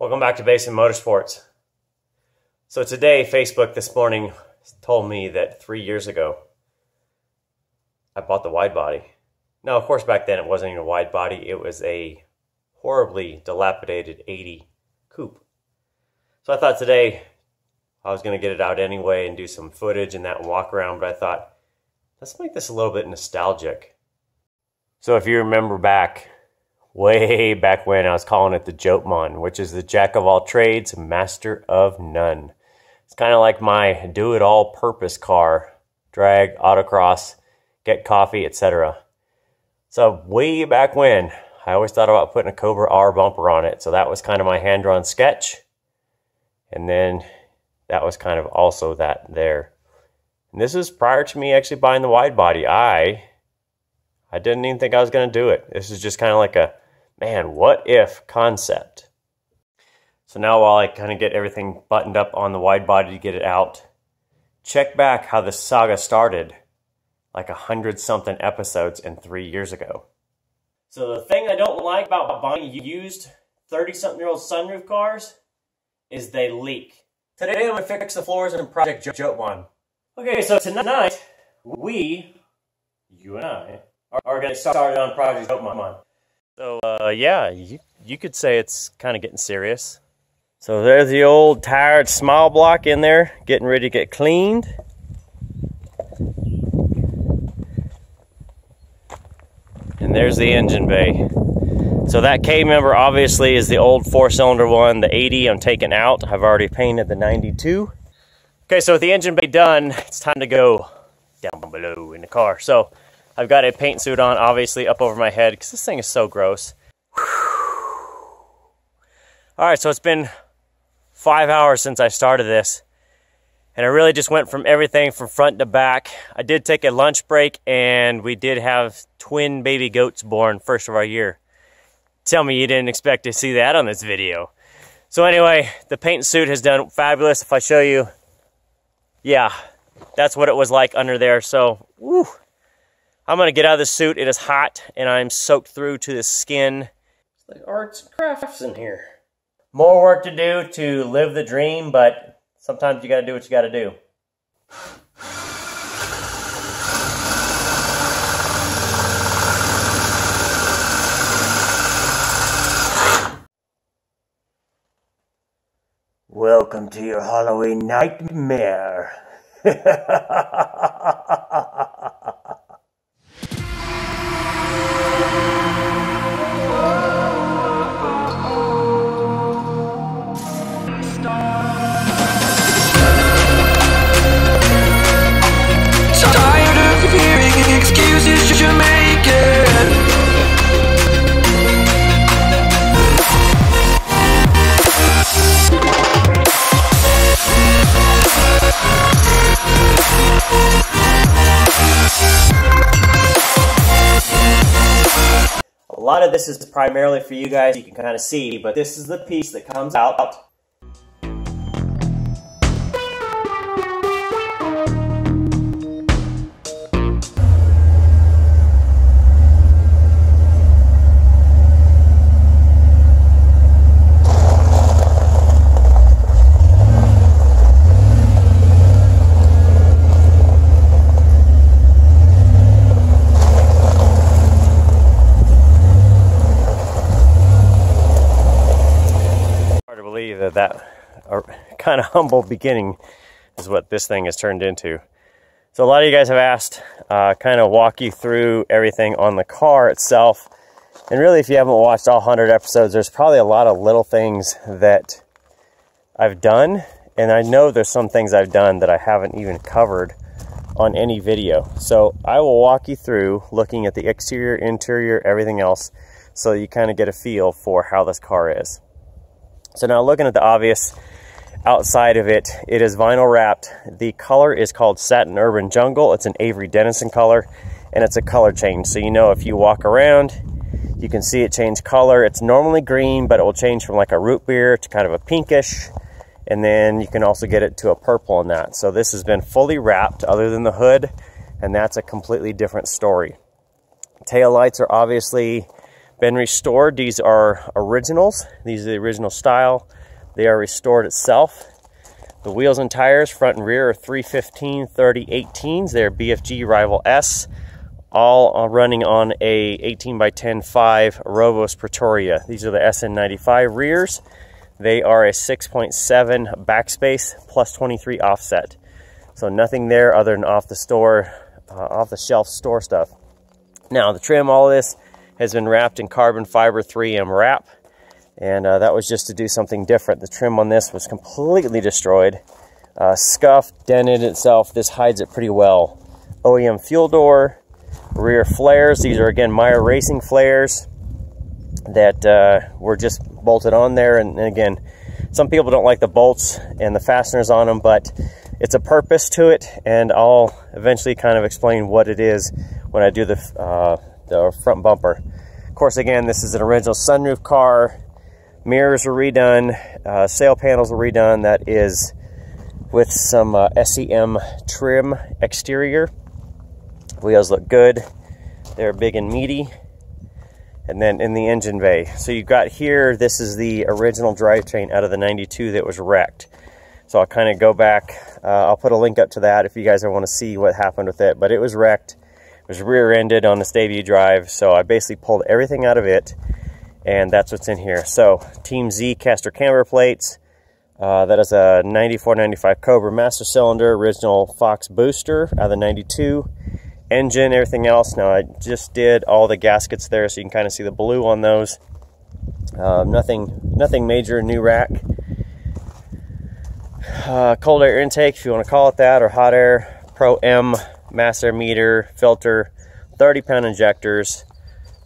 Welcome back to Basin Motorsports. So today, Facebook this morning told me that 3 years ago, I bought the wide body. Now, of course, back then it wasn't even a wide body. It was a horribly dilapidated 80 coupe. So I thought today I was going to get it out anyway and do some footage and that and walk around. But I thought, let's make this a little bit nostalgic. So if you remember back, way back when, I was calling it the Jotmon, which is the jack of all trades, master of none. It's kind of like my do-it-all purpose car, drag, autocross, get coffee, etc. So way back when, I always thought about putting a Cobra R bumper on it. So that was kind of my hand-drawn sketch. And then that was kind of also that there. And this is prior to me actually buying the wide body. I didn't even think I was going to do it. This is just kind of like a, man, what if concept. So now while I kind of get everything buttoned up on the wide body to get it out, check back how the saga started like 100-something episodes and 3 years ago. So the thing I don't like about buying used 30-something-year-old sunroof cars is they leak. Today I'm going to fix the floors in Project Jotmon. Okay, so tonight, you and I, are going to get started on Project Jotmon. So, yeah, you could say it's kind of getting serious. So there's the old tired smile block in there, getting ready to get cleaned. And there's the engine bay. So that K member obviously is the old 4-cylinder one. The 80 I'm taking out. I've already painted the 92. Okay, so with the engine bay done, it's time to go down below in the car. So I've got a paint suit on, obviously, up over my head, because this thing is so gross. Alright, so it's been 5 hours since I started this. And I really just went from everything from front to back. I did take a lunch break, and we did have twin baby goats born first of our year. Tell me you didn't expect to see that on this video. So anyway, the paint suit has done fabulous. If I show you, yeah, that's what it was like under there. So, woo. I'm going to get out of the suit. It is hot, and I'm soaked through to the skin. It's like arts and crafts in here. More work to do to live the dream, but sometimes you got to do what you got to do. Welcome to your Halloween nightmare. A lot of this is primarily for you guys, you can kind of see, but this is the piece that comes out. That kind of humble beginning is what this thing has turned into. So a lot of you guys have asked, kind of walk you through everything on the car itself. And really, if you haven't watched all 100 episodes, there's probably a lot of little things that I've done. And I know there's some things I've done that I haven't even covered on any video. So I will walk you through looking at the exterior, interior, everything else, so you kind of get a feel for how this car is. So now looking at the obvious outside of it, it is vinyl wrapped. The color is called Satin Urban Jungle. It's an Avery Dennison color, and it's a color change. So you know if you walk around, you can see it change color. It's normally green, but it will change from like a root beer to kind of a pinkish. And then you can also get it to a purple on that. So this has been fully wrapped other than the hood, and that's a completely different story. Tail lights are obviously been restored. These are originals. These are the original style. They are restored itself. The wheels and tires, front and rear, are 315 3018s. They're BFG Rival S, all running on a 18x10.5 Rovos Pretoria. These are the SN95 rears. They are a 6.7 backspace plus 23 offset. So nothing there other than off the shelf store stuff. Now the trim, all of this has been wrapped in carbon fiber 3M wrap, and that was just to do something different. The trim on this was completely destroyed, scuffed, dented itself. This hides it pretty well. OEM fuel door, rear flares. These are again Meyer Racing flares that were just bolted on there, and again, some people don't like the bolts and the fasteners on them, but it's a purpose to it, and I'll eventually kind of explain what it is when I do the front bumper. Of course, again, this is an original sunroof car. Mirrors were redone, sail panels were redone. That is with some SEM trim exterior. Wheels look good. They're big and meaty. And then in the engine bay. So you've got here, this is the original drivetrain out of the 92 that was wrecked. So I'll kind of go back. I'll put a link up to that if you guys want to see what happened with it. But it was wrecked. It was rear-ended on this debut drive. So I basically pulled everything out of it. And that's what's in here. So Team Z caster camber plates. That is a 94-95 Cobra master cylinder. Original Fox booster out of the 92. Engine, everything else. Now I just did all the gaskets there, so you can kind of see the blue on those. Nothing major. New rack, cold air intake, if you want to call it that, or hot air. Pro M master meter, filter, 30-pound injectors.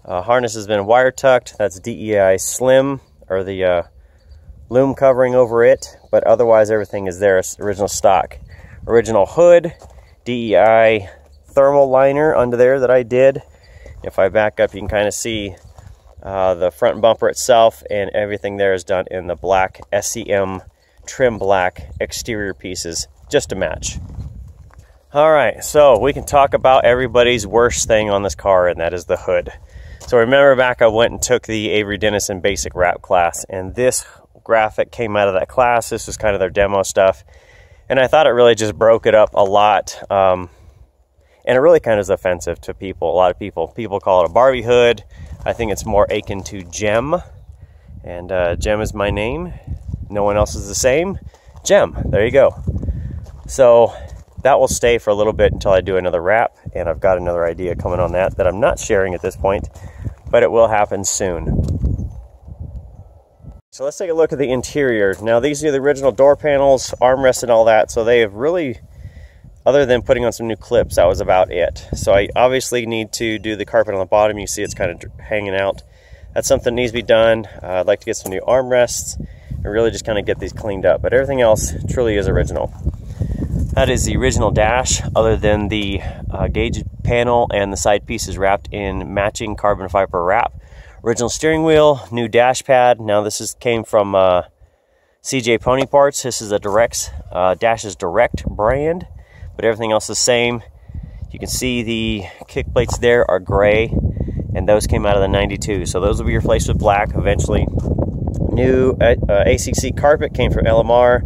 Harness has been wire tucked. That's DEI slim, or the loom covering over it, but otherwise everything is there. It's original stock. Original hood, DEI thermal liner under there that I did. If I back up, you can kind of see the front bumper itself, and everything there is done in the black SEM trim black exterior pieces, just to match. All right, so we can talk about everybody's worst thing on this car, and that is the hood. So remember back, I went and took the Avery Dennison basic wrap class, and this graphic came out of that class. This was kind of their demo stuff, and I thought it really just broke it up a lot. And it really kind of is offensive to people. A lot of people call it a Barbie hood. I think it's more akin to Gem. And Gem is my name. No one else is the same. Gem, there you go. So that will stay for a little bit until I do another wrap. And I've got another idea coming on that I'm not sharing at this point, but it will happen soon. So let's take a look at the interior. Now these are the original door panels, armrests and all that. So they have really, other than putting on some new clips, that was about it. So I obviously need to do the carpet on the bottom. You see it's kind of hanging out. That's something that needs to be done. I'd like to get some new armrests and really just kind of get these cleaned up. But everything else truly is original. That is the original dash, other than the gauge panel and the side pieces wrapped in matching carbon fiber wrap. Original steering wheel, new dash pad. Now this came from CJ Pony Parts. This is a Dash's Direct brand, but everything else is the same. You can see the kick plates there are gray, and those came out of the 92. So those will be replaced with black eventually. New ACC carpet came from LMR.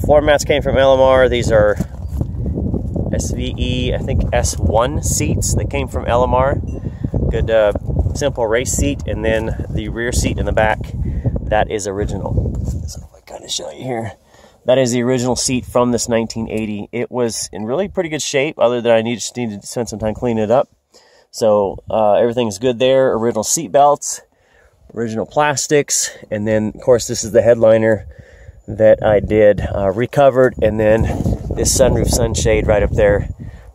Floor mats came from LMR. These are SVE, I think S1 seats that came from LMR. Good simple race seat, and then the rear seat in the back, that is original. So I kind of show you here. That is the original seat from this 1980. It was in really pretty good shape, other than I just needed to spend some time cleaning it up. So everything's good there. Original seat belts, original plastics, and then of course this is the headliner that I did recovered, and then this sunroof sunshade right up there,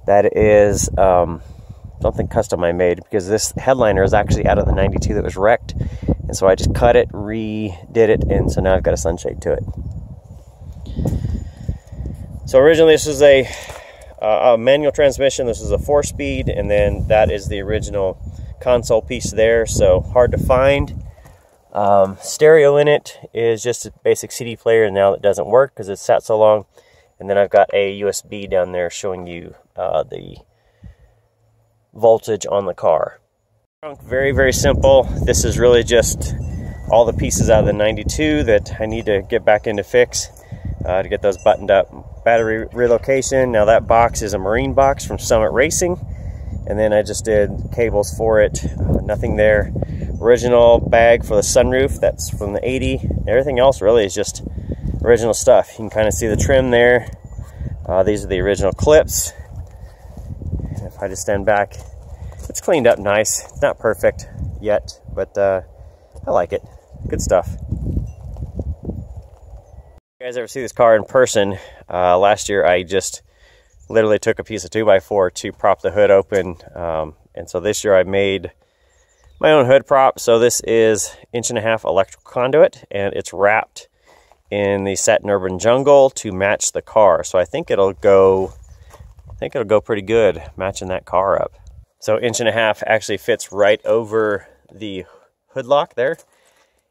that is something custom I made, because this headliner is actually out of the 92 that was wrecked, and so I just cut it, redid it, and so now I've got a sunshade to it. So originally this is a manual transmission. This is a 4-speed, and then that is the original console piece there, so hard to find. Stereo in it is just a basic CD player, and now it doesn't work because it's sat so long. And then I've got a USB down there showing you the voltage on the car. Very, very simple. This is really just all the pieces out of the 92 that I need to get back into fix to get those buttoned up. Battery relocation. Now that box is a marine box from Summit Racing, and then I just did cables for it. Nothing there. Original bag for the sunroof, that's from the 80. Everything else really is just original stuff. You can kind of see the trim there. These are the original clips. And if I just stand back, it's cleaned up nice. It's not perfect yet, but I like it. Good stuff. You guys ever see this car in person? Last year I just literally took a piece of 2x4 to prop the hood open, and so this year I made my own hood prop. So this is 1.5" electrical conduit, and it's wrapped in the satin urban jungle to match the car. So I think it'll go pretty good matching that car up. So 1.5" actually fits right over the hood lock there.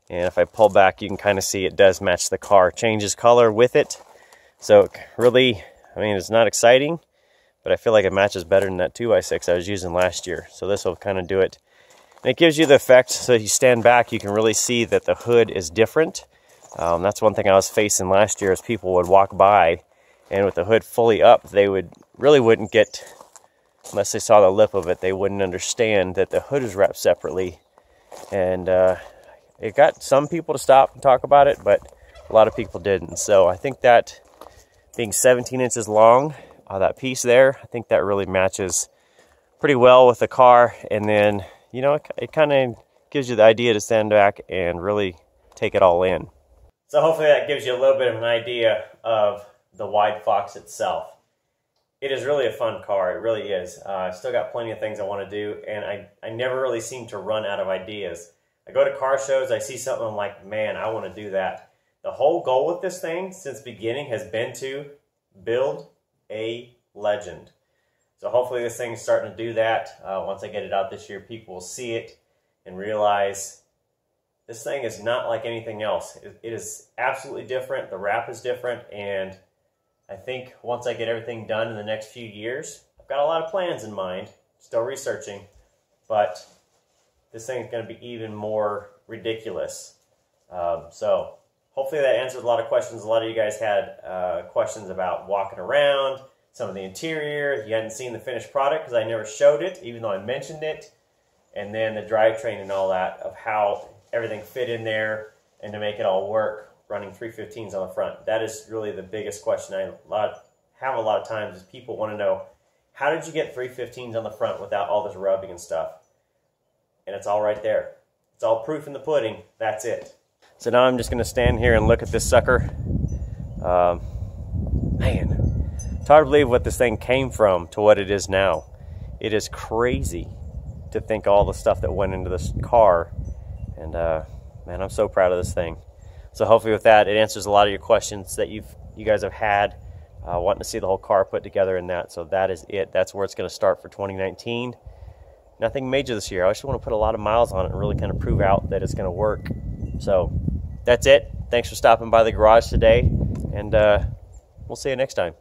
And if I pull back, you can kind of see it does match the car. Changes color with it. So really, I mean, it's not exciting, but I feel like it matches better than that 2x6 I was using last year. So this will kind of do it. And it gives you the effect, so if you stand back, you can really see that the hood is different. That's one thing I was facing last year, is people would walk by, and with the hood fully up, they wouldn't get, unless they saw the lip of it, they wouldn't understand that the hood is wrapped separately. And it got some people to stop and talk about it, but a lot of people didn't. So I think that being 17 inches long, that piece there, I think that really matches pretty well with the car. And then, you know, it kind of gives you the idea to stand back and really take it all in. So hopefully that gives you a little bit of an idea of the WideFox itself. It is really a fun car, it really is. I've still got plenty of things I want to do, and I never really seem to run out of ideas. I go to car shows, I see something, I'm like, man, I want to do that. The whole goal with this thing since the beginning has been to build a legend. So hopefully this thing's starting to do that. Once I get it out this year, people will see it and realize this thing is not like anything else. It is absolutely different. The wrap is different, and I think once I get everything done in the next few years, I've got a lot of plans in mind, still researching, but this thing's going to be even more ridiculous. So hopefully that answers a lot of questions. A lot of you guys had questions about walking around, some of the interior. You hadn't seen the finished product because I never showed it, even though I mentioned it. And then the drivetrain and all that, of how everything fit in there and to make it all work, running 315s on the front. That is really the biggest question I have a lot of times, is people want to know, how did you get 315s on the front without all this rubbing and stuff? And it's all right there. It's all proof in the pudding. That's it. So now I'm just going to stand here and look at this sucker. Man, it's hard to believe what this thing came from to what it is now. It is crazy to think all the stuff that went into this car. And man, I'm so proud of this thing. So hopefully with that, it answers a lot of your questions that you guys have had, wanting to see the whole car put together and that. So that is it. That's where it's going to start for 2019. Nothing major this year. I just want to put a lot of miles on it and really kind of prove out that it's going to work. So that's it. Thanks for stopping by the garage today, and we'll see you next time.